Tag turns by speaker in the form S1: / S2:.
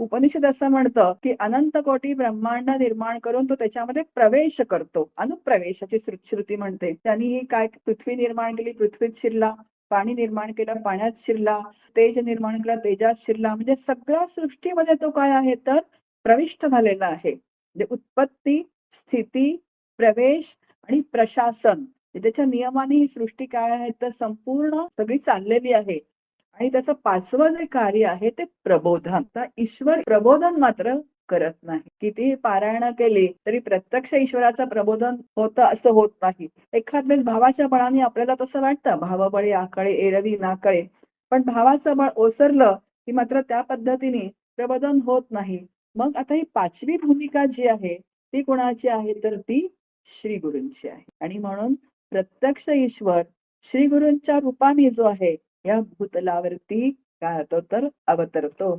S1: उपनिषद असं म्हणतं की अनंत कोटी ब्रह्मांड निर्माण करून तो त्याच्यामध्ये प्रवेश करतो. अनुप्रवेशाची श्रुती म्हणते. त्यांनी काय पृथ्वी निर्माण केली, पृथ्वीत शिरला. पाणी निर्माण केलं, पाण्यात शिरला. तेज निर्माण केलं, तेजात शिरला. म्हणजे सगळ्या सृष्टीमध्ये तो काय आहे तर प्रविष्ट झालेला आहे. म्हणजे उत्पत्ती, स्थिती, प्रवेश आणि प्रशासन. त्याच्या नियमाने ही सृष्टी काय आहे तर संपूर्ण सगळी चाललेली आहे. आणि त्याचं 5वं जे कार्य आहे ते प्रबोधन. तर ईश्वर प्रबोधन मात्र करत नाही. कितीही पारायण केली तरी प्रत्यक्ष ईश्वराचं प्रबोधन होतं असं होत नाही. एखाद वेळेस भावाच्या बळाने आपल्याला तसं वाटतं, भावबळी आकळे एरवी नाकळे. पण भावाचं बळ ओसरलं की मात्र त्या पद्धतीने प्रबोधन होत नाही. मग आता ही 5वी भूमिका जी आहे ती कोणाची आहे तर ती श्री गुरूंची आहे. आणि म्हणून प्रत्यक्ष ईश्वर श्री गुरूंच्या रूपाने जो आहे या भूतलावरती काय होतो तर अवतरतो.